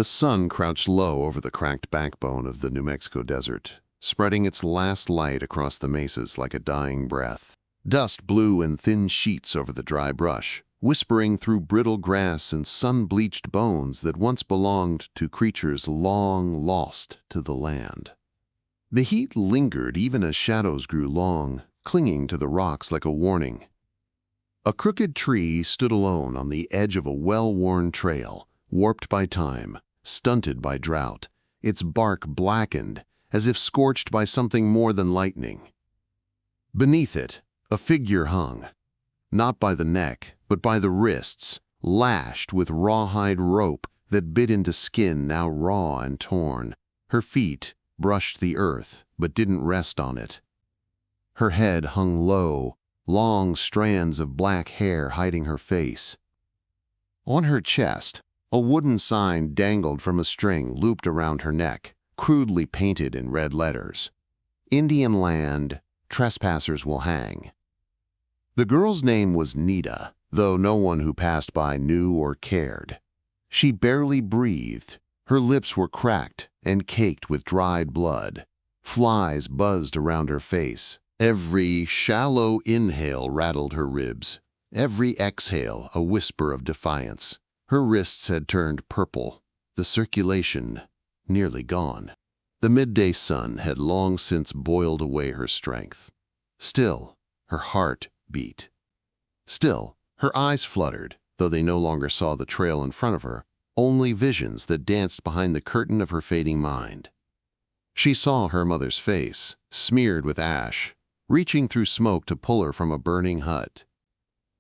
The sun crouched low over the cracked backbone of the New Mexico desert, spreading its last light across the mesas like a dying breath. Dust blew in thin sheets over the dry brush, whispering through brittle grass and sun-bleached bones that once belonged to creatures long lost to the land. The heat lingered even as shadows grew long, clinging to the rocks like a warning. A crooked tree stood alone on the edge of a well-worn trail, warped by time, stunted by drought, its bark blackened as if scorched by something more than lightning. Beneath it, a figure hung, not by the neck, but by the wrists, lashed with rawhide rope that bit into skin now raw and torn. Her feet brushed the earth, but didn't rest on it. Her head hung low, long strands of black hair hiding her face. On her chest, a wooden sign dangled from a string looped around her neck, crudely painted in red letters. Indian land, trespassers will hang. The girl's name was Nita, though no one who passed by knew or cared. She barely breathed. Her lips were cracked and caked with dried blood. Flies buzzed around her face. Every shallow inhale rattled her ribs. Every exhale a whisper of defiance. Her wrists had turned purple, the circulation nearly gone. The midday sun had long since boiled away her strength. Still, her heart beat. Still, her eyes fluttered, though they no longer saw the trail in front of her, only visions that danced behind the curtain of her fading mind. She saw her mother's face, smeared with ash, reaching through smoke to pull her from a burning hut.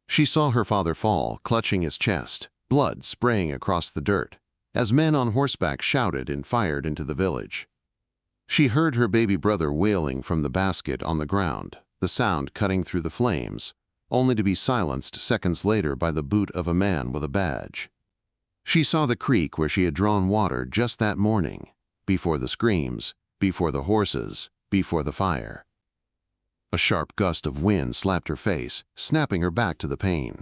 She saw her father fall, clutching his chest, blood spraying across the dirt, as men on horseback shouted and fired into the village. She heard her baby brother wailing from the basket on the ground, the sound cutting through the flames, only to be silenced seconds later by the boot of a man with a badge. She saw the creek where she had drawn water just that morning, before the screams, before the horses, before the fire. A sharp gust of wind slapped her face, snapping her back to the pain.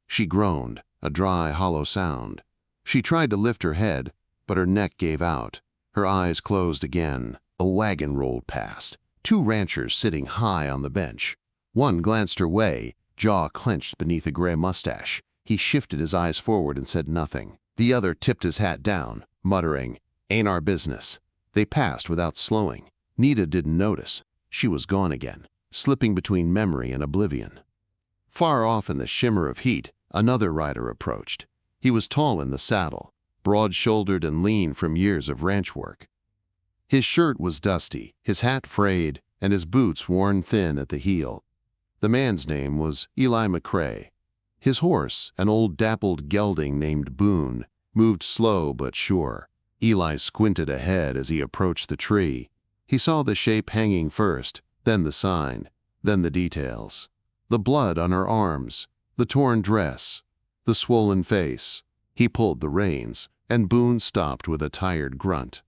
She groaned, a dry, hollow sound. She tried to lift her head, but her neck gave out. Her eyes closed again. A wagon rolled past, two ranchers sitting high on the bench. One glanced her way, jaw clenched beneath a gray mustache. He shifted his eyes forward and said nothing. The other tipped his hat down, muttering, "Ain't our business." They passed without slowing. Nita didn't notice. She was gone again, slipping between memory and oblivion. Far off in the shimmer of heat, another rider approached. He was tall in the saddle, broad-shouldered and lean from years of ranch work. His shirt was dusty, his hat frayed, and his boots worn thin at the heel. The man's name was Eli McCrae. His horse, an old dappled gelding named Boone, moved slow but sure. Eli squinted ahead as he approached the tree. He saw the shape hanging first, then the sign, then the details. The blood on her arms, the torn dress, the swollen face. He pulled the reins, and Boone stopped with a tired grunt.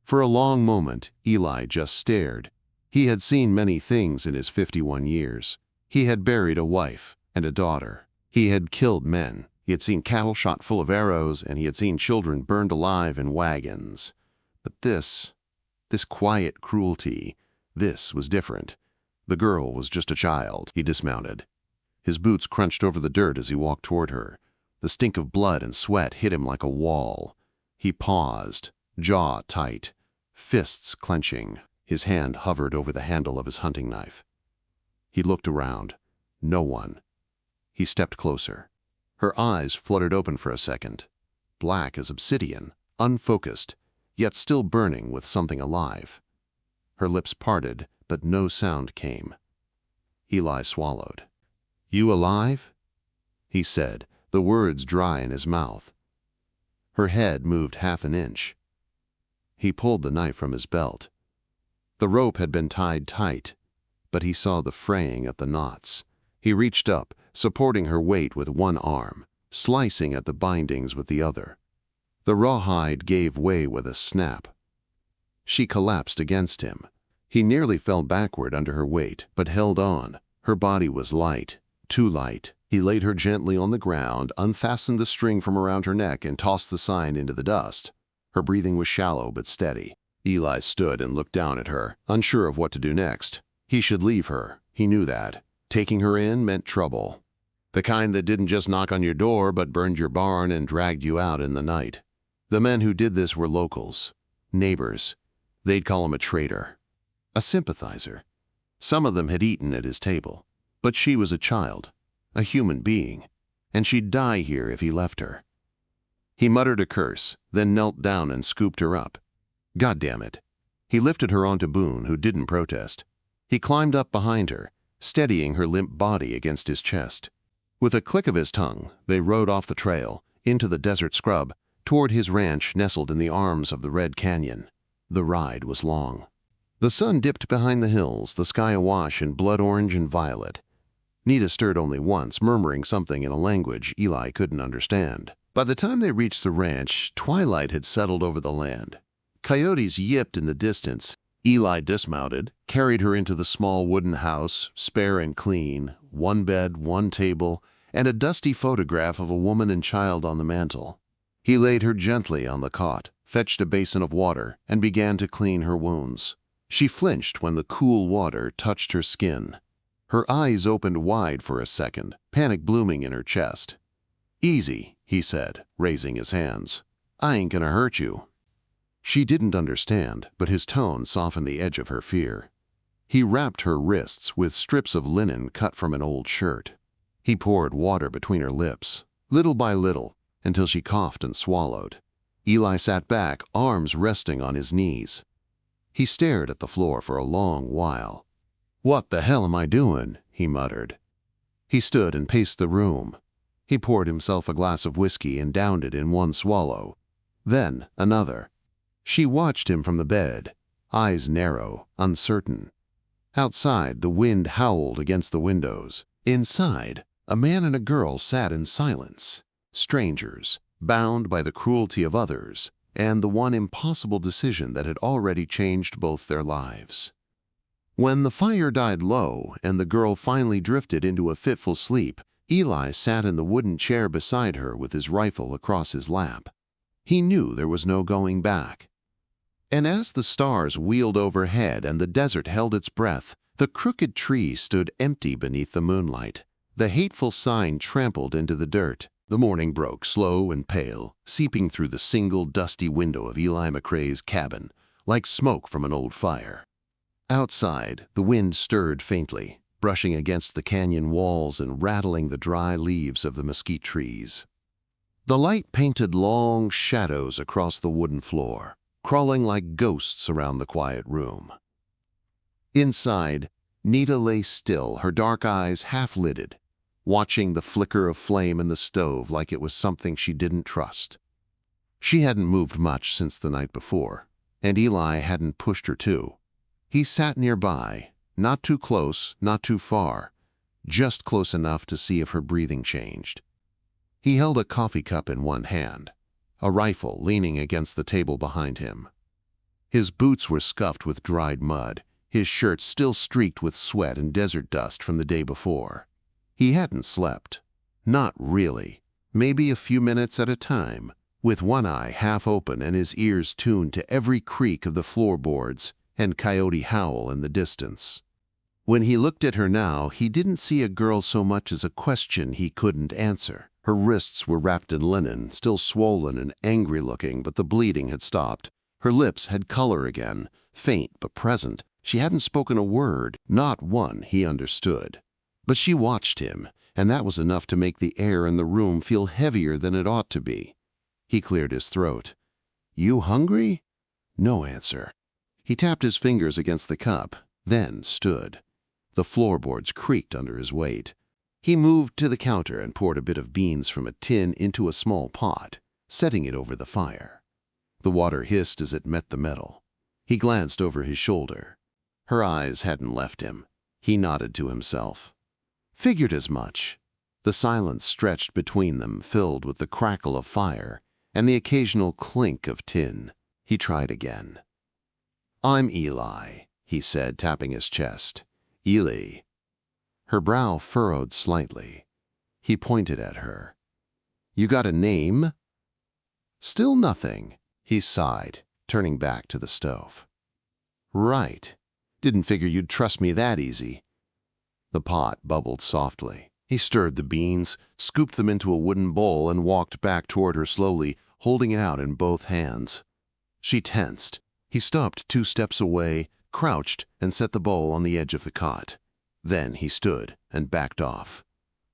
For a long moment, Eli just stared. He had seen many things in his 51 years. He had buried a wife and a daughter. He had killed men. He had seen cattle shot full of arrows, and he had seen children burned alive in wagons. But this quiet cruelty, this was different. The girl was just a child. He dismounted. His boots crunched over the dirt as he walked toward her. The stink of blood and sweat hit him like a wall. He paused, jaw tight, fists clenching. His hand hovered over the handle of his hunting knife. He looked around. No one. He stepped closer. Her eyes fluttered open for a second, black as obsidian, unfocused, yet still burning with something alive. Her lips parted, but no sound came. Eli swallowed. "You alive?" he said, the words dry in his mouth. Her head moved half an inch. He pulled the knife from his belt. The rope had been tied tight, but he saw the fraying at the knots. He reached up, supporting her weight with one arm, slicing at the bindings with the other. The rawhide gave way with a snap. She collapsed against him. He nearly fell backward under her weight, but held on. Her body was light, too light. He laid her gently on the ground, unfastened the string from around her neck, and tossed the sign into the dust. Her breathing was shallow but steady. Eli stood and looked down at her, unsure of what to do next. He should leave her. He knew that. Taking her in meant trouble. The kind that didn't just knock on your door but burned your barn and dragged you out in the night. The men who did this were locals, neighbors. They'd call him a traitor, a sympathizer. Some of them had eaten at his table, but she was a child, a human being, and she'd die here if he left her. He muttered a curse, then knelt down and scooped her up. God damn it. He lifted her onto Boone, who didn't protest. He climbed up behind her, steadying her limp body against his chest. With a click of his tongue, they rode off the trail, into the desert scrub, toward his ranch nestled in the arms of the Red Canyon. The ride was long. The sun dipped behind the hills, the sky awash in blood orange and violet. Nita stirred only once, murmuring something in a language Eli couldn't understand. By the time they reached the ranch, twilight had settled over the land. Coyotes yipped in the distance. Eli dismounted, carried her into the small wooden house, spare and clean, one bed, one table, and a dusty photograph of a woman and child on the mantel. He laid her gently on the cot, fetched a basin of water, and began to clean her wounds. She flinched when the cool water touched her skin. Her eyes opened wide for a second, panic blooming in her chest. "Easy," he said, raising his hands. "I ain't gonna hurt you." She didn't understand, but his tone softened the edge of her fear. He wrapped her wrists with strips of linen cut from an old shirt. He poured water between her lips, little by little, until she coughed and swallowed. Eli sat back, arms resting on his knees. He stared at the floor for a long while. "What the hell am I doing?" he muttered. He stood and paced the room. He poured himself a glass of whiskey and downed it in one swallow. Then another. She watched him from the bed, eyes narrow, uncertain. Outside, the wind howled against the windows. Inside, a man and a girl sat in silence. Strangers, bound by the cruelty of others, and the one impossible decision that had already changed both their lives. When the fire died low and the girl finally drifted into a fitful sleep, Eli sat in the wooden chair beside her with his rifle across his lap. He knew there was no going back. And as the stars wheeled overhead and the desert held its breath, the crooked tree stood empty beneath the moonlight, the hateful sign trampled into the dirt. The morning broke slow and pale, seeping through the single dusty window of Eli McCrae's cabin, like smoke from an old fire. Outside, the wind stirred faintly, brushing against the canyon walls and rattling the dry leaves of the mesquite trees. The light painted long shadows across the wooden floor, crawling like ghosts around the quiet room. Inside, Nita lay still, her dark eyes half-lidded, watching the flicker of flame in the stove like it was something she didn't trust. She hadn't moved much since the night before, and Eli hadn't pushed her to. He sat nearby, not too close, not too far, just close enough to see if her breathing changed. He held a coffee cup in one hand, a rifle leaning against the table behind him. His boots were scuffed with dried mud, his shirt still streaked with sweat and desert dust from the day before. He hadn't slept. Not really. Maybe a few minutes at a time, with one eye half open and his ears tuned to every creak of the floorboards and coyote howl in the distance. When he looked at her now, he didn't see a girl so much as a question he couldn't answer. Her wrists were wrapped in linen, still swollen and angry-looking, but the bleeding had stopped. Her lips had color again, faint but present. She hadn't spoken a word, not one he understood. But she watched him, and that was enough to make the air in the room feel heavier than it ought to be. He cleared his throat. "You hungry?" No answer. He tapped his fingers against the cup, then stood. The floorboards creaked under his weight. He moved to the counter and poured a bit of beans from a tin into a small pot, setting it over the fire. The water hissed as it met the metal. He glanced over his shoulder. Her eyes hadn't left him. He nodded to himself. Figured as much. The silence stretched between them, filled with the crackle of fire and the occasional clink of tin. He tried again. "I'm Eli," he said, tapping his chest. "Eli." Her brow furrowed slightly. He pointed at her. "You got a name?" Still nothing. He sighed, turning back to the stove. Right. Didn't figure you'd trust me that easy. The pot bubbled softly. He stirred the beans, scooped them into a wooden bowl, and walked back toward her slowly, holding it out in both hands. She tensed. He stopped 2 steps away, crouched, and set the bowl on the edge of the cot. Then he stood and backed off.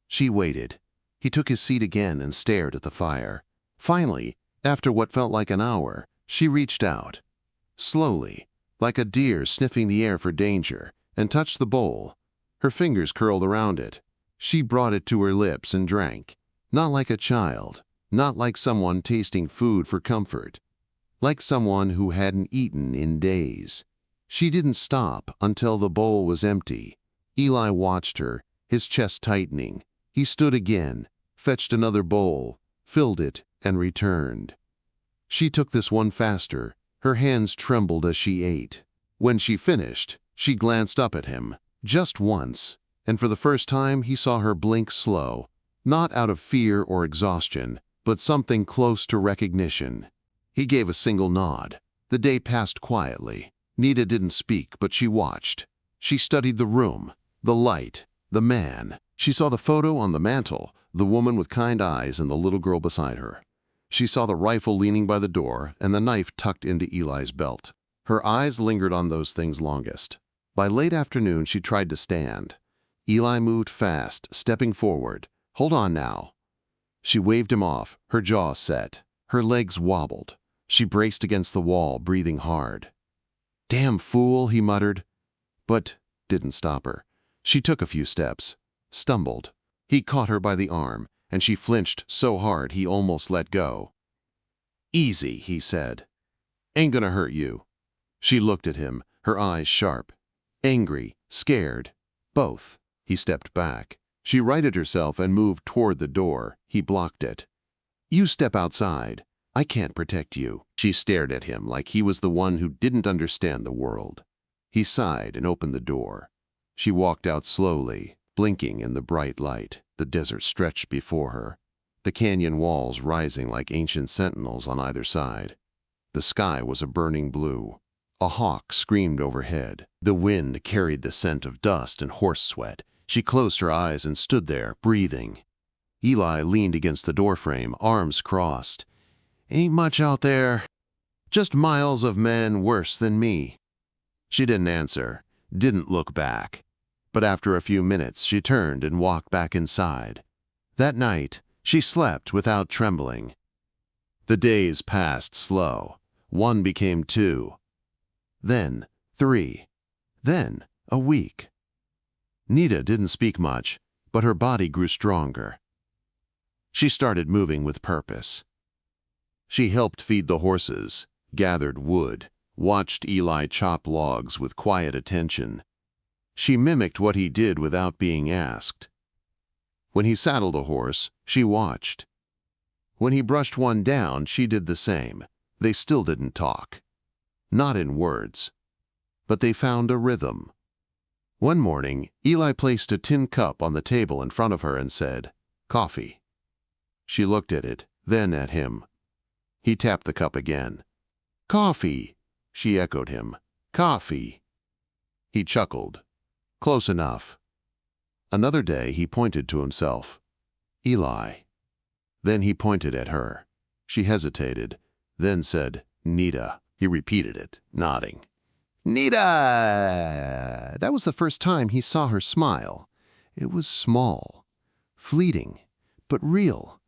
She waited. He took his seat again and stared at the fire. Finally, after what felt like an hour, she reached out. Slowly, like a deer sniffing the air for danger, and touched the bowl. Her fingers curled around it. She brought it to her lips and drank. Not like a child, not like someone tasting food for comfort. Like someone who hadn't eaten in days. She didn't stop until the bowl was empty. Eli watched her, his chest tightening. He stood again, fetched another bowl, filled it, and returned. She took this one faster. Her hands trembled as she ate. When she finished, she glanced up at him, just once, and for the first time he saw her blink slow, not out of fear or exhaustion, but something close to recognition. He gave a single nod. The day passed quietly. Nita didn't speak, but she watched. She studied the room, the light, the man. She saw the photo on the mantel, the woman with kind eyes and the little girl beside her. She saw the rifle leaning by the door and the knife tucked into Eli's belt. Her eyes lingered on those things longest. By late afternoon, she tried to stand. Eli moved fast, stepping forward. "Hold on now." She waved him off, her jaw set. Her legs wobbled. She braced against the wall, breathing hard. "Damn fool," he muttered, but didn't stop her. She took a few steps, stumbled. He caught her by the arm, and she flinched so hard he almost let go. "Easy," he said. "Ain't gonna hurt you." She looked at him, her eyes sharp. Angry, scared, both. He stepped back. She righted herself and moved toward the door. He blocked it. "You step outside. I can't protect you." She stared at him like he was the one who didn't understand the world. He sighed and opened the door. She walked out slowly, blinking in the bright light. The desert stretched before her, the canyon walls rising like ancient sentinels on either side. The sky was a burning blue. A hawk screamed overhead. The wind carried the scent of dust and horse sweat. She closed her eyes and stood there, breathing. Eli leaned against the doorframe, arms crossed. "Ain't much out there. Just miles of men worse than me." She didn't answer, didn't look back. But after a few minutes, she turned and walked back inside. That night, she slept without trembling. The days passed slow. 1 became 2. Then 3. Then a week. Nita didn't speak much, but her body grew stronger. She started moving with purpose. She helped feed the horses, gathered wood, watched Eli chop logs with quiet attention. She mimicked what he did without being asked. When he saddled a horse, she watched. When he brushed one down, she did the same. They still didn't talk. Not in words. But they found a rhythm. One morning, Eli placed a tin cup on the table in front of her and said, "Coffee." She looked at it, then at him. He tapped the cup again. "Coffee," she echoed him. "Coffee." He chuckled. "Close enough." Another day he pointed to himself. "Eli." Then he pointed at her. She hesitated, then said, "Nita." He repeated it, nodding. "Nita!" That was the first time he saw her smile. It was small, fleeting, but real.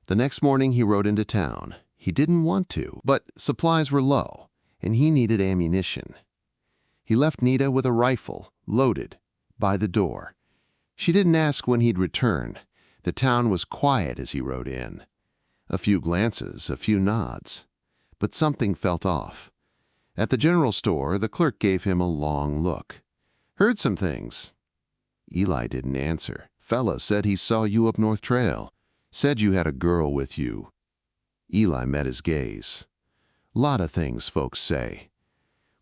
The next morning he rode into town. He didn't want to, but supplies were low, and he needed ammunition. He left Nita with a rifle, loaded, by the door. She didn't ask when he'd return. The town was quiet as he rode in. A few glances, a few nods. But something felt off. At the general store, the clerk gave him a long look. "Heard some things." Eli didn't answer. "Fella said he saw you up North Trail. Said you had a girl with you." Eli met his gaze. "Lot of things folks say."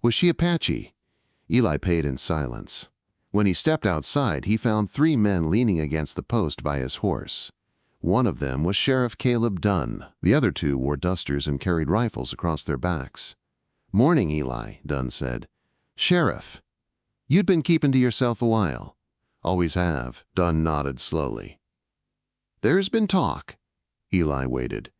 "Was she Apache?" Eli paid in silence. When he stepped outside, he found 3 men leaning against the post by his horse. One of them was Sheriff Caleb Dunn. The other two wore dusters and carried rifles across their backs. "Morning, Eli," Dunn said. "Sheriff, you'd been keeping to yourself a while." "Always have," Dunn nodded slowly. "There's been talk." Eli waited.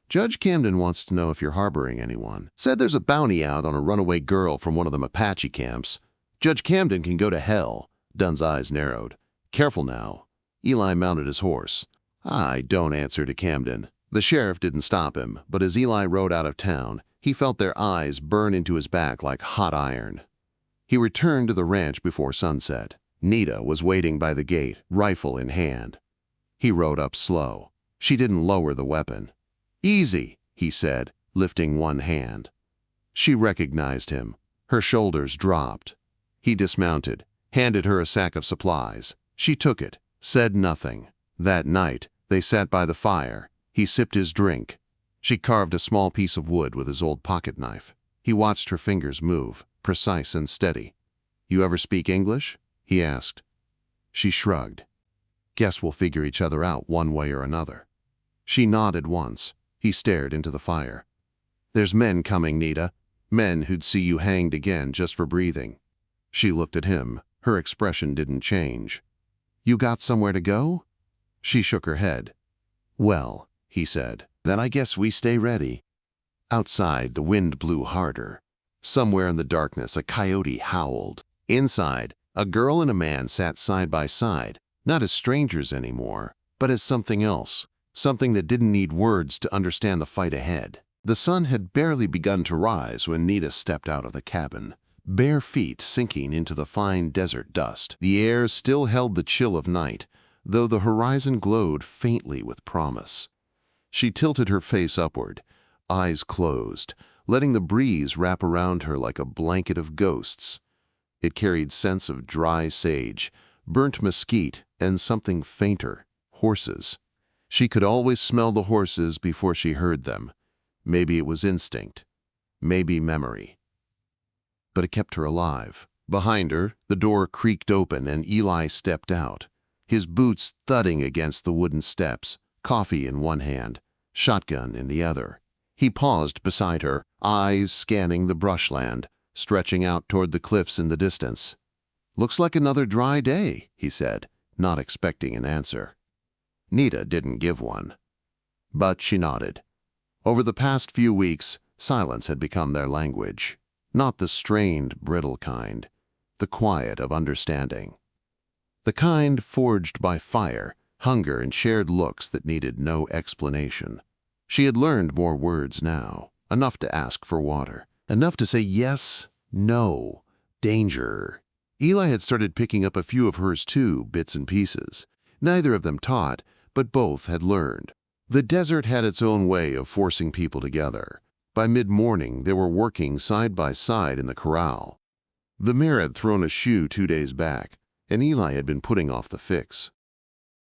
"Judge Camden wants to know if you're harboring anyone. Said there's a bounty out on a runaway girl from one of them Apache camps. Judge Camden can go to hell." Dunn's eyes narrowed. "Careful now." Eli mounted his horse. "I don't answer to Camden." The sheriff didn't stop him, but as Eli rode out of town, he felt their eyes burn into his back like hot iron. He returned to the ranch before sunset. Nita was waiting by the gate, rifle in hand. He rode up slow. She didn't lower the weapon. "Easy," he said, lifting one hand. She recognized him. Her shoulders dropped. He dismounted, handed her a sack of supplies. She took it, said nothing. That night, they sat by the fire. He sipped his drink. She carved a small piece of wood with his old pocket knife. He watched her fingers move, precise and steady. "You ever speak English?" he asked. She shrugged. "Guess we'll figure each other out one way or another." She nodded once. He stared into the fire. "There's men coming, Nita. Men who'd see you hanged again just for breathing." She looked at him. Her expression didn't change. "You got somewhere to go?" She shook her head. "Well," he said, "then I guess we stay ready." Outside, the wind blew harder. Somewhere in the darkness, a coyote howled. Inside, a girl and a man sat side by side, not as strangers anymore, but as something else, something that didn't need words to understand the fight ahead. The sun had barely begun to rise when Nita stepped out of the cabin, bare feet sinking into the fine desert dust. The air still held the chill of night, though the horizon glowed faintly with promise. She tilted her face upward, eyes closed, letting the breeze wrap around her like a blanket of ghosts. It carried scents of dry sage, burnt mesquite, and something fainter, horses. She could always smell the horses before she heard them. Maybe it was instinct, maybe memory. But it kept her alive. Behind her, the door creaked open and Eli stepped out, his boots thudding against the wooden steps, coffee in one hand, shotgun in the other. He paused beside her, eyes scanning the brushland, stretching out toward the cliffs in the distance. "Looks like another dry day," he said, not expecting an answer. Nita didn't give one. But she nodded. Over the past few weeks, silence had become their language. Not the strained, brittle kind, the quiet of understanding. The kind forged by fire, hunger, and shared looks that needed no explanation. She had learned more words now, enough to ask for water, enough to say yes, no, danger. Eli had started picking up a few of hers too, bits and pieces. Neither of them taught, but both had learned. The desert had its own way of forcing people together. By mid-morning, they were working side by side in the corral. The mare had thrown a shoe 2 days back, and Eli had been putting off the fix.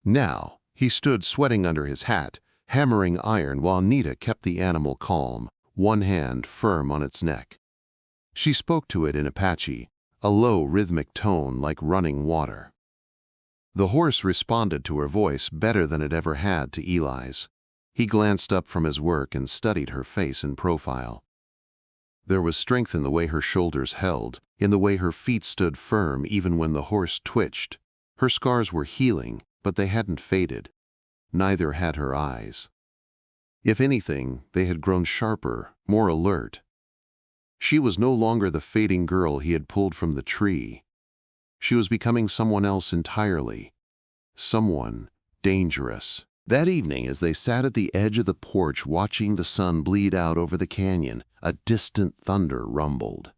Now, he stood sweating under his hat, hammering iron while Nita kept the animal calm, one hand firm on its neck. She spoke to it in Apache, a low rhythmic tone like running water. The horse responded to her voice better than it ever had to Eli's. He glanced up from his work and studied her face and profile. There was strength in the way her shoulders held, in the way her feet stood firm even when the horse twitched. Her scars were healing, but they hadn't faded. Neither had her eyes. If anything, they had grown sharper, more alert. She was no longer the fading girl he had pulled from the tree. She was becoming someone else entirely. Someone dangerous. That evening, as they sat at the edge of the porch watching the sun bleed out over the canyon, a distant thunder rumbled.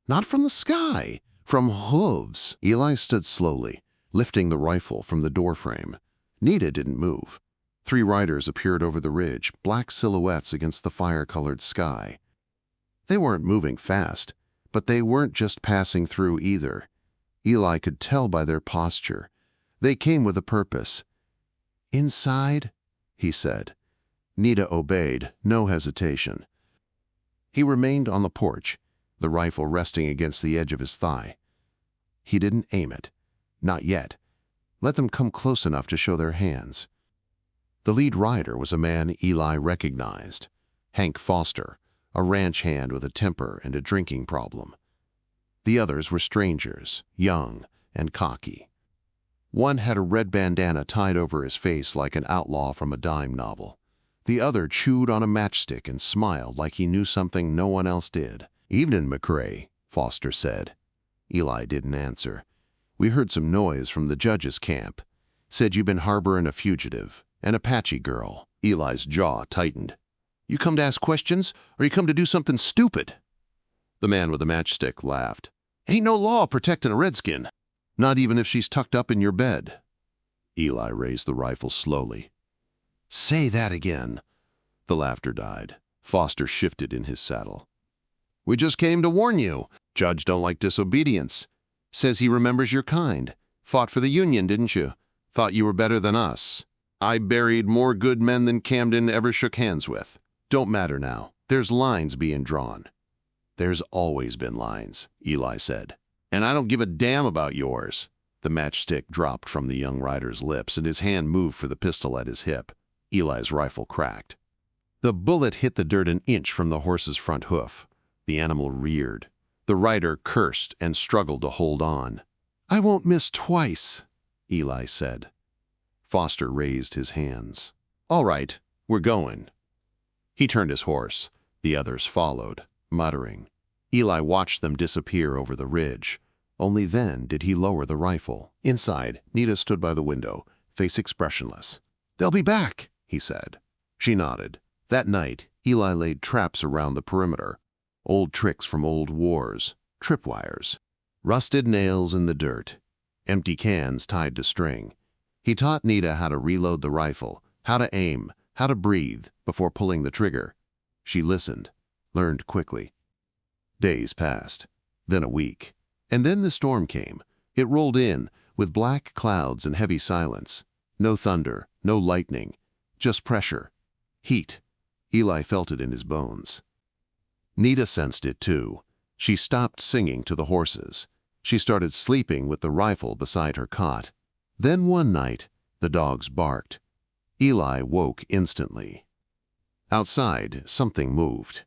Not from the sky, from hooves. Eli stood slowly, lifting the rifle from the doorframe. Nita didn't move. 3 riders appeared over the ridge, black silhouettes against the fire-colored sky. They weren't moving fast, but they weren't just passing through either. Eli could tell by their posture. They came with a purpose. "Inside?" he said. Nita obeyed, no hesitation. He remained on the porch, the rifle resting against the edge of his thigh. He didn't aim it. Not yet. Let them come close enough to show their hands. The lead rider was a man Eli recognized, Hank Foster, a ranch hand with a temper and a drinking problem. The others were strangers, young and cocky. One had a red bandana tied over his face like an outlaw from a dime novel. The other chewed on a matchstick and smiled like he knew something no one else did. "Evening, McCrae," Foster said. Eli didn't answer. "We heard some noise from the judge's camp. Said you've been harboring a fugitive, an Apache girl." Eli's jaw tightened. "You come to ask questions, or you come to do something stupid?" The man with the matchstick laughed. "Ain't no law protecting a redskin. Not even if she's tucked up in your bed." Eli raised the rifle slowly. "Say that again." The laughter died. Foster shifted in his saddle. "We just came to warn you. Judge don't like disobedience. Says he remembers your kind. Fought for the Union, didn't you? Thought you were better than us. I buried more good men than Camden ever shook hands with. Don't matter now. There's lines being drawn." "There's always been lines," Eli said. "And I don't give a damn about yours." The matchstick dropped from the young rider's lips, and his hand moved for the pistol at his hip. Eli's rifle cracked. The bullet hit the dirt an inch from the horse's front hoof. The animal reared. The rider cursed and struggled to hold on. "I won't miss twice," Eli said. Foster raised his hands. "All right, we're going." He turned his horse. The others followed, muttering. Eli watched them disappear over the ridge. Only then did he lower the rifle. Inside, Nita stood by the window, face expressionless. "They'll be back," he said. She nodded. That night, Eli laid traps around the perimeter. Old tricks from old wars, tripwires, rusted nails in the dirt, empty cans tied to string. He taught Nita how to reload the rifle, how to aim, how to breathe before pulling the trigger. She listened, learned quickly. Days passed, then a week, and then the storm came. It rolled in, with black clouds and heavy silence. No thunder, no lightning, just pressure. Heat. Eli felt it in his bones. Nita sensed it too. She stopped singing to the horses. She started sleeping with the rifle beside her cot. Then one night, the dogs barked. Eli woke instantly. Outside, something moved.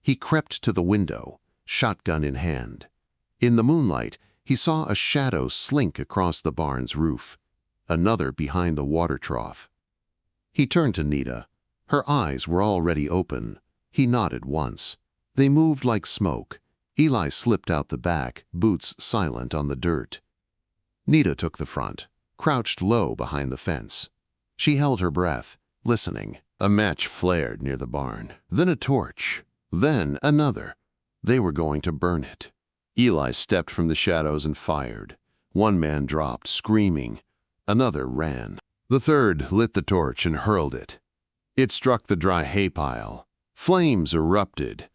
He crept to the window, shotgun in hand. In the moonlight, he saw a shadow slink across the barn's roof, another behind the water trough. He turned to Nita. Her eyes were already open. He nodded once. They moved like smoke. Eli slipped out the back, boots silent on the dirt. Nita took the front, crouched low behind the fence. She held her breath, listening. A match flared near the barn, then a torch, then another. They were going to burn it. Eli stepped from the shadows and fired. One man dropped, screaming. Another ran. The third lit the torch and hurled it. It struck the dry hay pile. Flames erupted.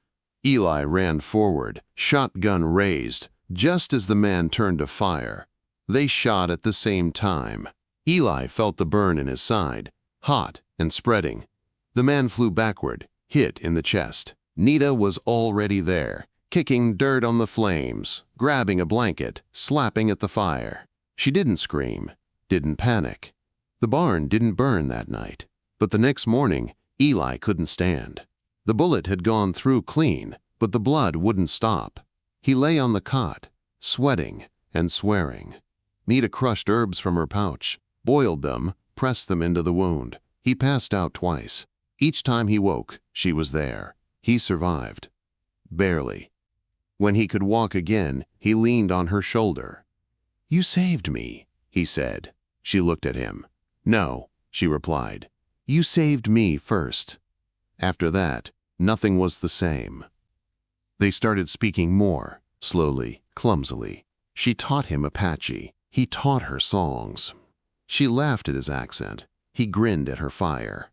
Eli ran forward, shotgun raised, just as the man turned to fire. They shot at the same time. Eli felt the burn in his side, hot and spreading. The man flew backward, hit in the chest. Nita was already there, kicking dirt on the flames, grabbing a blanket, slapping at the fire. She didn't scream, didn't panic. The barn didn't burn that night. But the next morning, Eli couldn't stand. The bullet had gone through clean, but the blood wouldn't stop. He lay on the cot, sweating and swearing. Nita crushed herbs from her pouch, boiled them, pressed them into the wound. He passed out twice. Each time he woke, she was there. He survived. Barely. When he could walk again, he leaned on her shoulder. "You saved me," he said. She looked at him. "No," she replied. "You saved me first." After that, nothing was the same. They started speaking more, slowly, clumsily. She taught him Apache. He taught her songs. She laughed at his accent. He grinned at her fire.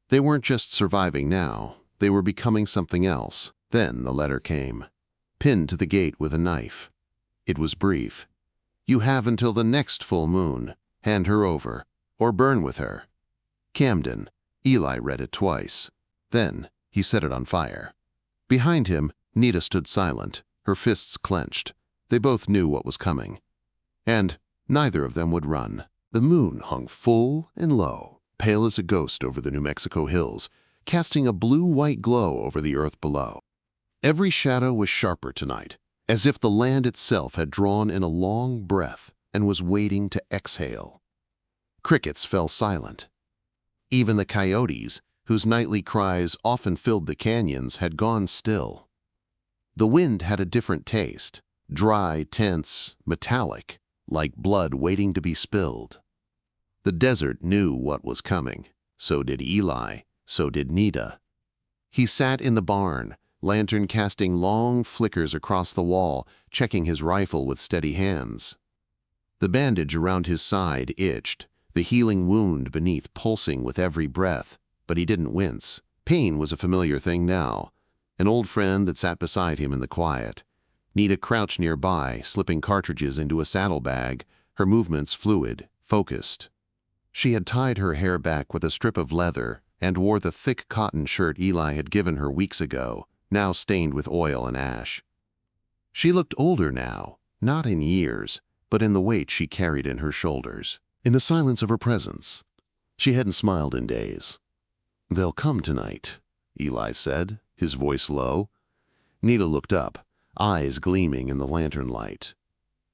They weren't just surviving now. They were becoming something else. Then the letter came, pinned to the gate with a knife. It was brief. "You have until the next full moon. Hand her over, or burn with her." Camden. Eli read it twice. Then he set it on fire. Behind him, Nita stood silent, her fists clenched. They both knew what was coming. And neither of them would run. The moon hung full and low. pale as a ghost over the New Mexico hills, casting a blue-white glow over the earth below. Every shadow was sharper tonight, as if the land itself had drawn in a long breath and was waiting to exhale. Crickets fell silent. Even the coyotes, whose nightly cries often filled the canyons, had gone still. The wind had a different taste, dry, tense, metallic, like blood waiting to be spilled. The desert knew what was coming. So did Eli. So did Nita. He sat in the barn, lantern casting long flickers across the wall, checking his rifle with steady hands. The bandage around his side itched, the healing wound beneath pulsing with every breath, but he didn't wince. Pain was a familiar thing now, an old friend that sat beside him in the quiet. Nita crouched nearby, slipping cartridges into a saddlebag, her movements fluid, focused. She had tied her hair back with a strip of leather and wore the thick cotton shirt Eli had given her weeks ago, now stained with oil and ash. She looked older now, not in years, but in the weight she carried in her shoulders, in the silence of her presence. She hadn't smiled in days. "They'll come tonight," Eli said, his voice low. Nita looked up, eyes gleaming in the lantern light.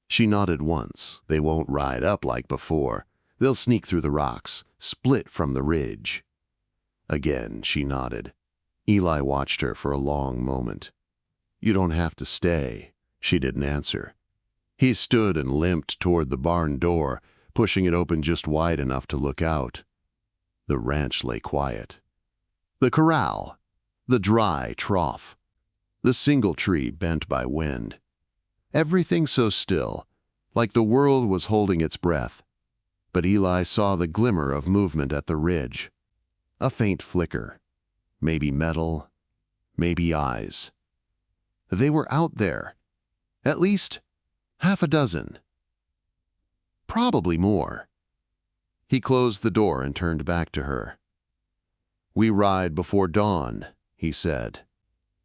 She nodded once. "They won't ride up like before. They'll sneak through the rocks, split from the ridge." Again she nodded. Eli watched her for a long moment. "You don't have to stay." She didn't answer. He stood and limped toward the barn door, pushing it open just wide enough to look out. The ranch lay quiet. The corral, the dry trough, the single tree bent by wind. Everything so still, like the world was holding its breath. But Eli saw the glimmer of movement at the ridge. A faint flicker. Maybe metal, maybe eyes. They were out there. At least half a dozen. Probably more. He closed the door and turned back to her. "We ride before dawn," he said.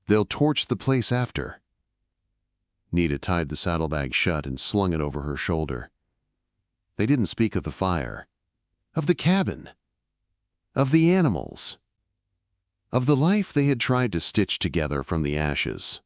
"They'll torch the place after." Nita tied the saddlebag shut and slung it over her shoulder. They didn't speak of the fire, of the cabin, of the animals, of the life they had tried to stitch together from the ashes.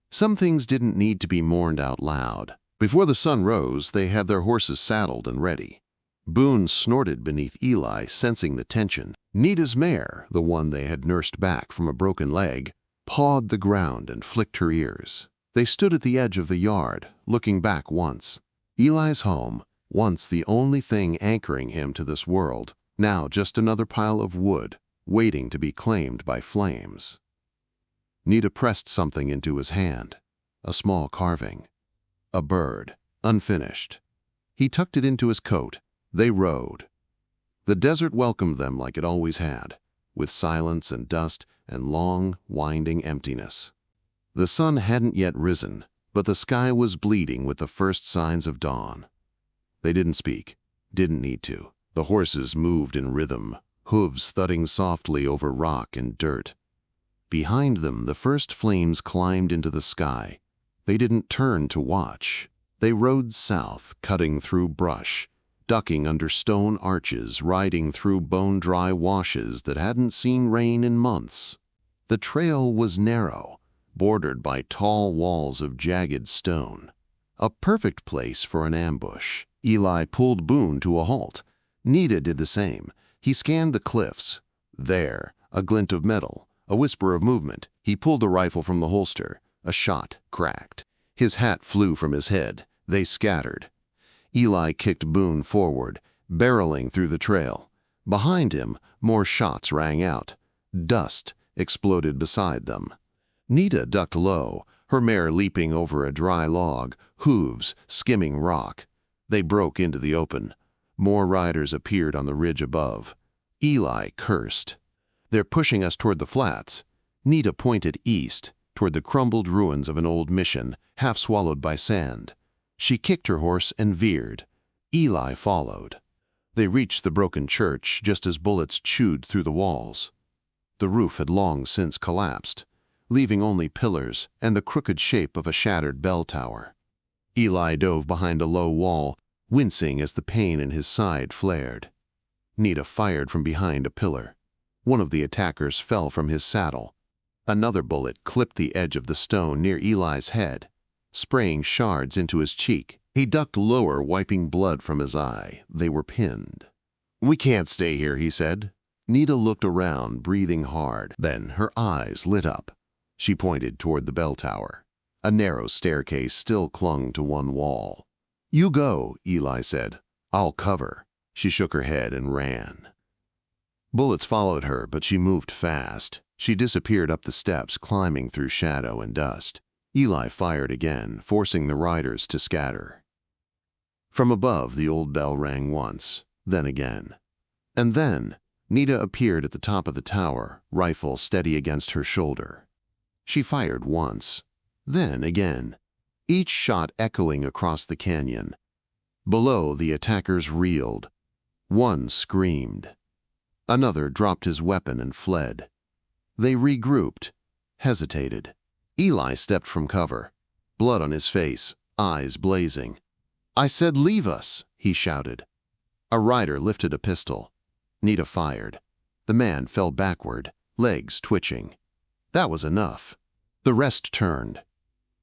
Some things didn't need to be mourned out loud. Before the sun rose, they had their horses saddled and ready. Boone snorted beneath Eli, sensing the tension. Nita's mare, the one they had nursed back from a broken leg, pawed the ground and flicked her ears. They stood at the edge of the yard, looking back once. Eli's home, once the only thing anchoring him to this world, now just another pile of wood, waiting to be claimed by flames. Nita pressed something into his hand, a small carving. A bird, unfinished. He tucked it into his coat. They rode. The desert welcomed them like it always had, with silence and dust and long, winding emptiness. The sun hadn't yet risen, but the sky was bleeding with the first signs of dawn. They didn't speak, didn't need to. The horses moved in rhythm, hooves thudding softly over rock and dirt. Behind them, the first flames climbed into the sky. They didn't turn to watch. They rode south, cutting through brush, ducking under stone arches, riding through bone-dry washes that hadn't seen rain in months. The trail was narrow, bordered by tall walls of jagged stone. A perfect place for an ambush. Eli pulled Boone to a halt. Nita did the same. He scanned the cliffs. There, a glint of metal, a whisper of movement. He pulled the rifle from the holster. A shot cracked. His hat flew from his head. They scattered. Eli kicked Boone forward, barreling through the trail. Behind him, more shots rang out. Dust exploded beside them. Nita ducked low, her mare leaping over a dry log, hooves skimming rock. They broke into the open. More riders appeared on the ridge above. Eli cursed. "They're pushing us toward the flats." Nita pointed east, toward the crumbled ruins of an old mission, half swallowed by sand. She kicked her horse and veered. Eli followed. They reached the broken church just as bullets chewed through the walls. The roof had long since collapsed, leaving only pillars and the crooked shape of a shattered bell tower. Eli dove behind a low wall, wincing as the pain in his side flared. Nita fired from behind a pillar. One of the attackers fell from his saddle. Another bullet clipped the edge of the stone near Eli's head, spraying shards into his cheek. He ducked lower, wiping blood from his eye. They were pinned. "We can't stay here," he said. Nita looked around, breathing hard. Then her eyes lit up. She pointed toward the bell tower. A narrow staircase still clung to one wall. "You go," Eli said. "I'll cover." She shook her head and ran. Bullets followed her, but she moved fast. She disappeared up the steps, climbing through shadow and dust. Eli fired again, forcing the riders to scatter. From above, the old bell rang once, then again. And then, Nita appeared at the top of the tower, rifle steady against her shoulder. She fired once, then again, each shot echoing across the canyon. Below, the attackers reeled. One screamed. Another dropped his weapon and fled. They regrouped, hesitated. Eli stepped from cover, blood on his face, eyes blazing. "I said leave us," he shouted. A rider lifted a pistol. Nita fired. The man fell backward, legs twitching. That was enough. The rest turned.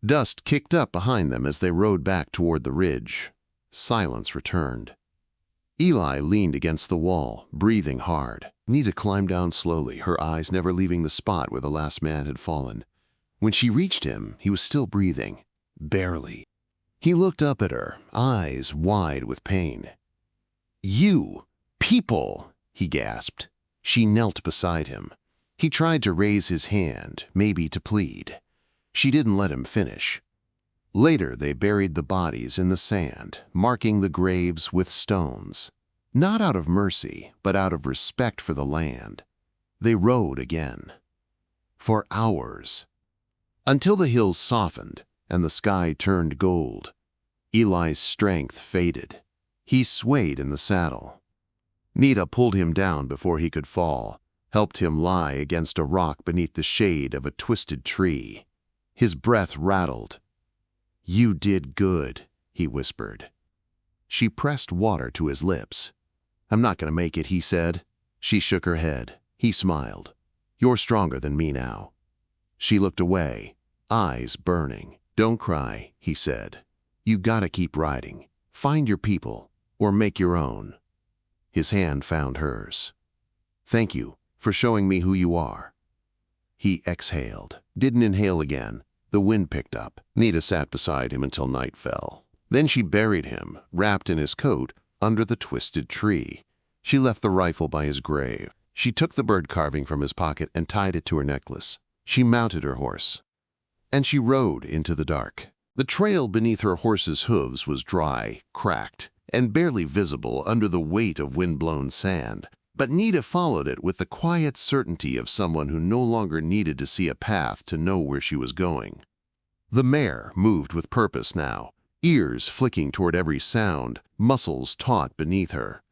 Dust kicked up behind them as they rode back toward the ridge. Silence returned. Eli leaned against the wall, breathing hard. Nita climbed down slowly, her eyes never leaving the spot where the last man had fallen. When she reached him, he was still breathing. Barely. He looked up at her, eyes wide with pain. "You! People!" he gasped. She knelt beside him. He tried to raise his hand, maybe to plead. She didn't let him finish. Later, they buried the bodies in the sand, marking the graves with stones. Not out of mercy, but out of respect for the land. They rode again. For hours. Until the hills softened and the sky turned gold. Eli's strength faded. He swayed in the saddle. Nita pulled him down before he could fall, helped him lie against a rock beneath the shade of a twisted tree. His breath rattled. "You did good," he whispered. She pressed water to his lips. "I'm not going to make it," he said. She shook her head. He smiled. "You're stronger than me now." She looked away, eyes burning. "Don't cry," he said. "You gotta keep riding. Find your people, or make your own." His hand found hers. "Thank you for showing me who you are." He exhaled, didn't inhale again. The wind picked up. Nita sat beside him until night fell. Then she buried him, wrapped in his coat, under the twisted tree. She left the rifle by his grave. She took the bird carving from his pocket and tied it to her necklace. She mounted her horse. And she rode into the dark. The trail beneath her horse's hooves was dry, cracked, and barely visible under the weight of wind-blown sand. But Nita followed it with the quiet certainty of someone who no longer needed to see a path to know where she was going. The mare moved with purpose now, ears flicking toward every sound, muscles taut beneath her.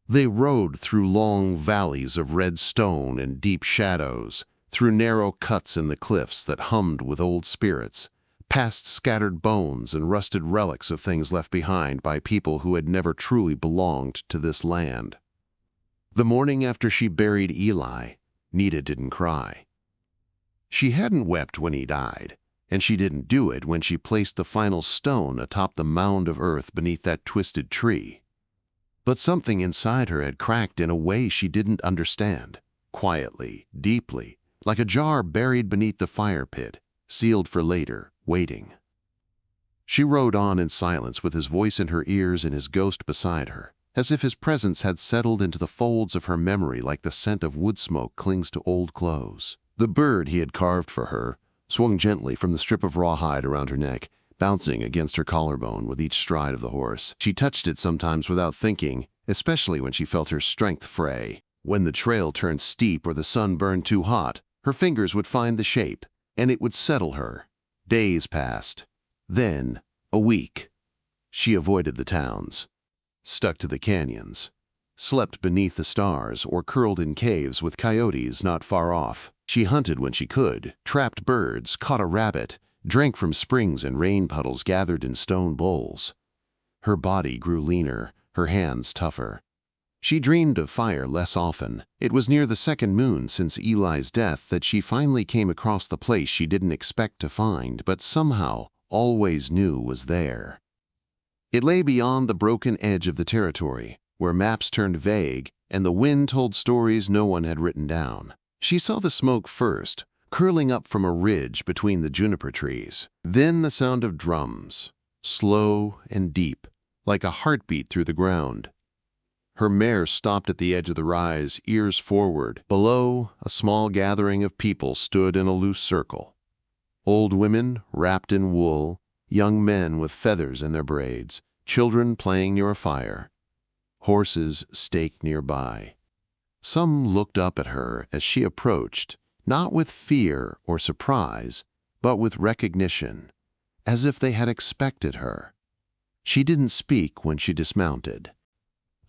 They rode through long valleys of red stone and deep shadows, through narrow cuts in the cliffs that hummed with old spirits, past scattered bones and rusted relics of things left behind by people who had never truly belonged to this land. The morning after she buried Eli, Nita didn't cry. She hadn't wept when he died, and she didn't do it when she placed the final stone atop the mound of earth beneath that twisted tree. But something inside her had cracked in a way she didn't understand, quietly, deeply, like a jar buried beneath the fire pit, sealed for later, waiting. She rode on in silence with his voice in her ears and his ghost beside her, as if his presence had settled into the folds of her memory like the scent of wood smoke clings to old clothes. The bird he had carved for her swung gently from the strip of rawhide around her neck, bouncing against her collarbone with each stride of the horse. She touched it sometimes without thinking, especially when she felt her strength fray. When the trail turned steep or the sun burned too hot, her fingers would find the shape, and it would settle her. Days passed. Then, a week. She avoided the towns, stuck to the canyons, slept beneath the stars or curled in caves with coyotes not far off. She hunted when she could, trapped birds, caught a rabbit, drank from springs and rain puddles gathered in stone bowls. Her body grew leaner, her hands tougher. She dreamed of fire less often. It was near the second moon since Eli's death that she finally came across the place she didn't expect to find, but somehow always knew was there. It lay beyond the broken edge of the territory, where maps turned vague and the wind told stories no one had written down. She saw the smoke first, curling up from a ridge between the juniper trees. Then the sound of drums, slow and deep, like a heartbeat through the ground. Her mare stopped at the edge of the rise, ears forward. Below, a small gathering of people stood in a loose circle. Old women wrapped in wool, young men with feathers in their braids, children playing near a fire, horses staked nearby. Some looked up at her as she approached, not with fear or surprise, but with recognition, as if they had expected her. She didn't speak when she dismounted.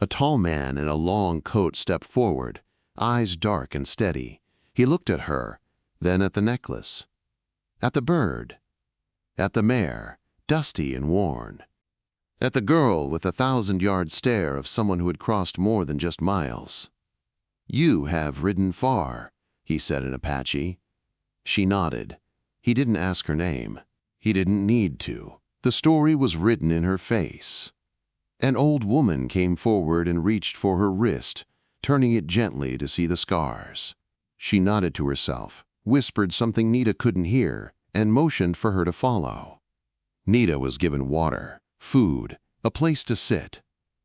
A tall man in a long coat stepped forward, eyes dark and steady. He looked at her, then at the necklace, at the bird, at the mare, dusty and worn, at the girl with a 1,000-yard stare of someone who had crossed more than just miles. "You have ridden far," he said in Apache. She nodded. He didn't ask her name. He didn't need to. The story was written in her face. An old woman came forward and reached for her wrist, turning it gently to see the scars. She nodded to herself, whispered something Nita couldn't hear, and motioned for her to follow. Nita was given water, food, a place to sit.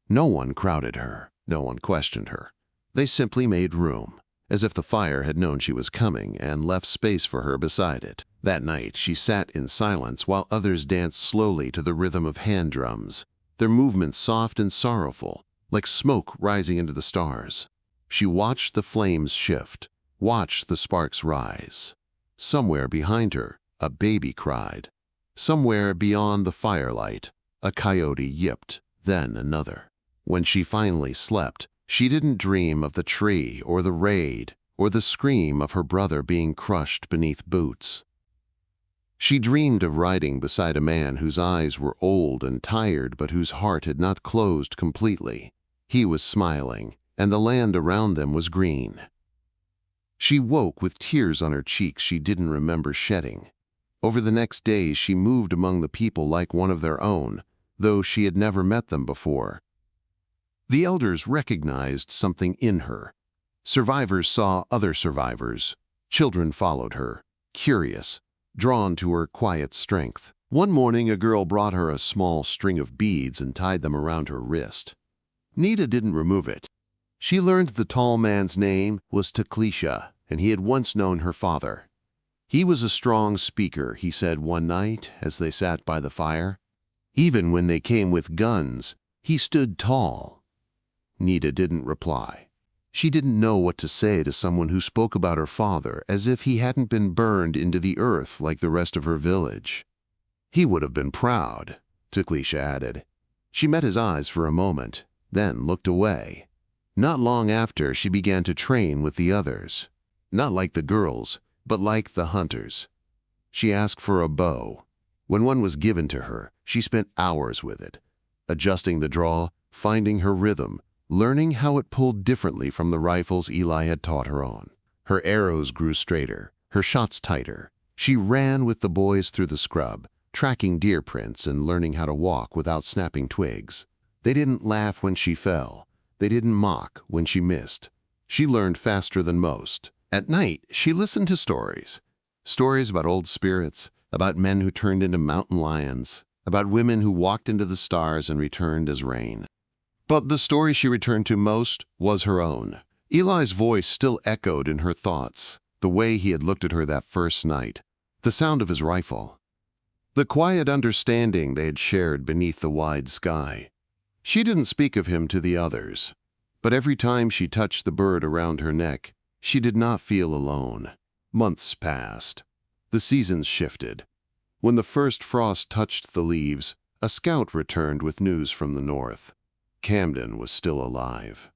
No one crowded her. No one questioned her. They simply made room, as if the fire had known she was coming and left space for her beside it. That night, she sat in silence while others danced slowly to the rhythm of hand drums, their movements soft and sorrowful, like smoke rising into the stars. She watched the flames shift, watched the sparks rise. Somewhere behind her, a baby cried. Somewhere beyond the firelight, a coyote yipped, then another. When she finally slept, she didn't dream of the tree or the raid or the scream of her brother being crushed beneath boots. She dreamed of riding beside a man whose eyes were old and tired but whose heart had not closed completely. He was smiling, and the land around them was green. She woke with tears on her cheeks she didn't remember shedding. Over the next days she moved among the people like one of their own, though she had never met them before. The elders recognized something in her. Survivors saw other survivors. Children followed her, curious, drawn to her quiet strength. One morning, a girl brought her a small string of beads and tied them around her wrist. Nita didn't remove it. She learned the tall man's name was Teclisha, and he had once known her father. He was a strong speaker, he said one night as they sat by the fire. Even when they came with guns, he stood tall. Nita didn't reply. She didn't know what to say to someone who spoke about her father as if he hadn't been burned into the earth like the rest of her village. He would have been proud, Teclisha added. She met his eyes for a moment, then looked away. Not long after, she began to train with the others. Not like the girls, but like the hunters. She asked for a bow. When one was given to her, she spent hours with it, adjusting the draw, finding her rhythm, learning how it pulled differently from the rifles Eli had taught her on. Her arrows grew straighter, her shots tighter. She ran with the boys through the scrub, tracking deer prints and learning how to walk without snapping twigs. They didn't laugh when she fell. They didn't mock when she missed. She learned faster than most. At night, she listened to stories. Stories about old spirits, about men who turned into mountain lions, about women who walked into the stars and returned as rain. But the story she returned to most was her own. Eli's voice still echoed in her thoughts, the way he had looked at her that first night, the sound of his rifle, the quiet understanding they had shared beneath the wide sky. She didn't speak of him to the others, but every time she touched the bird around her neck, she did not feel alone. Months passed. The seasons shifted. When the first frost touched the leaves, a scout returned with news from the north. Camden was still alive.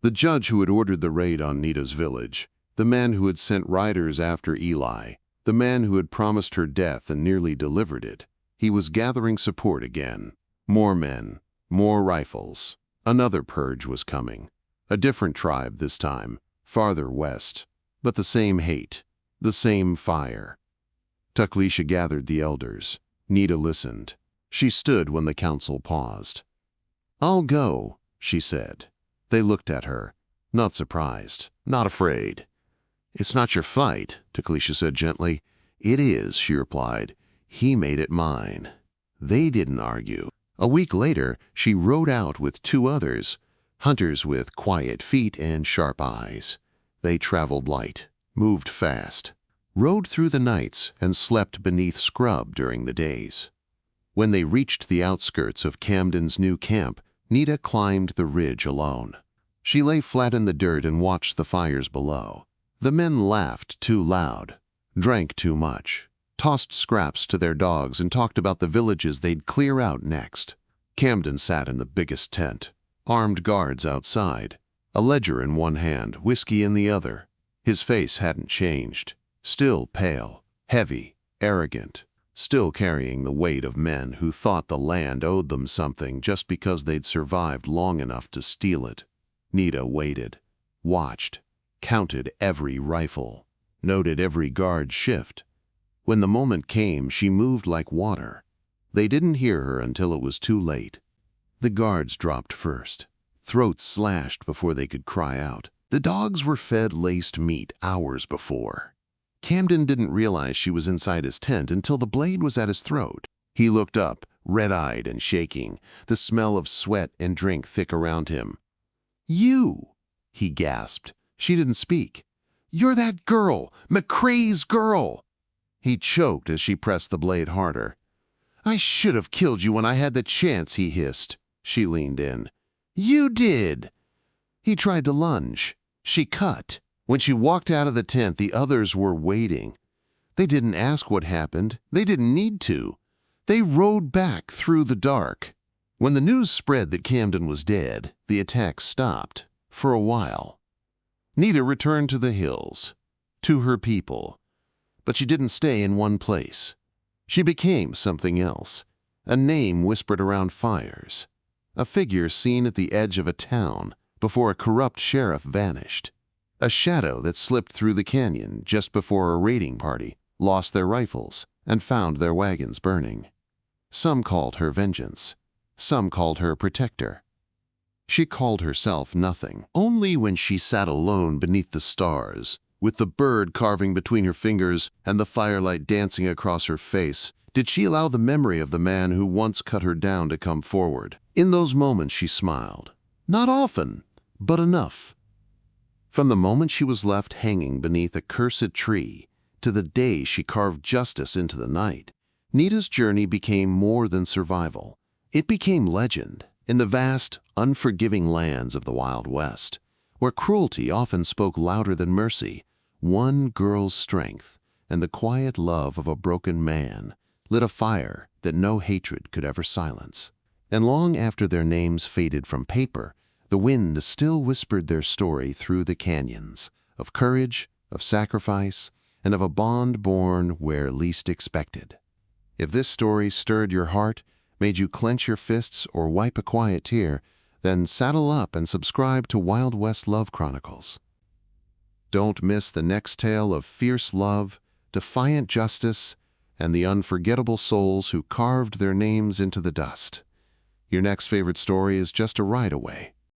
The judge who had ordered the raid on Nita's village, the man who had sent riders after Eli, the man who had promised her death and nearly delivered it, he was gathering support again. More men, more rifles. Another purge was coming. A different tribe this time, farther west, but the same hate, the same fire. Teclisha gathered the elders. Nita listened. She stood when the council paused. "I'll go," she said. They looked at her, not surprised, not afraid. "It's not your fight," Teclisha said gently. "It is," she replied. "He made it mine." They didn't argue. A week later, she rode out with 2 others, hunters with quiet feet and sharp eyes. They traveled light, moved fast, rode through the nights, and slept beneath scrub during the days. When they reached the outskirts of Camden's new camp, Nita climbed the ridge alone. She lay flat in the dirt and watched the fires below. The men laughed too loud, drank too much, tossed scraps to their dogs, and talked about the villages they'd clear out next. Camden sat in the biggest tent, armed guards outside, a ledger in one hand, whiskey in the other. His face hadn't changed, still pale, heavy, arrogant, still carrying the weight of men who thought the land owed them something just because they'd survived long enough to steal it. Nita waited, watched, counted every rifle, noted every guard shift. When the moment came, she moved like water. They didn't hear her until it was too late. The guards dropped first, throats slashed before they could cry out. The dogs were fed laced meat hours before. Camden didn't realize she was inside his tent until the blade was at his throat. He looked up, red-eyed and shaking, the smell of sweat and drink thick around him. "You!" he gasped. She didn't speak. "You're that girl, McCrae's girl!" He choked as she pressed the blade harder. "I should have killed you when I had the chance," he hissed. She leaned in. "You did!" He tried to lunge. She cut. When she walked out of the tent, the others were waiting. They didn't ask what happened. They didn't need to. They rode back through the dark. When the news spread that Camden was dead, the attack stopped, for a while. Nita returned to the hills, to her people. But she didn't stay in one place. She became something else, a name whispered around fires, a figure seen at the edge of a town before a corrupt sheriff vanished, a shadow that slipped through the canyon just before a raiding party lost their rifles and found their wagons burning. Some called her vengeance. Some called her protector. She called herself nothing. Only when she sat alone beneath the stars, with the bird carving between her fingers and the firelight dancing across her face, did she allow the memory of the man who once cut her down to come forward. In those moments she smiled. Not often, but enough. From the moment she was left hanging beneath a cursed tree to the day she carved justice into the night, Nita's journey became more than survival. It became legend in the vast, unforgiving lands of the Wild West, where cruelty often spoke louder than mercy. One girl's strength and the quiet love of a broken man lit a fire that no hatred could ever silence. And long after their names faded from paper, the wind still whispered their story through the canyons, of courage, of sacrifice, and of a bond born where least expected. If this story stirred your heart, made you clench your fists or wipe a quiet tear, then saddle up and subscribe to Wild West Love Chronicles. Don't miss the next tale of fierce love, defiant justice, and the unforgettable souls who carved their names into the dust. Your next favorite story is just a ride away.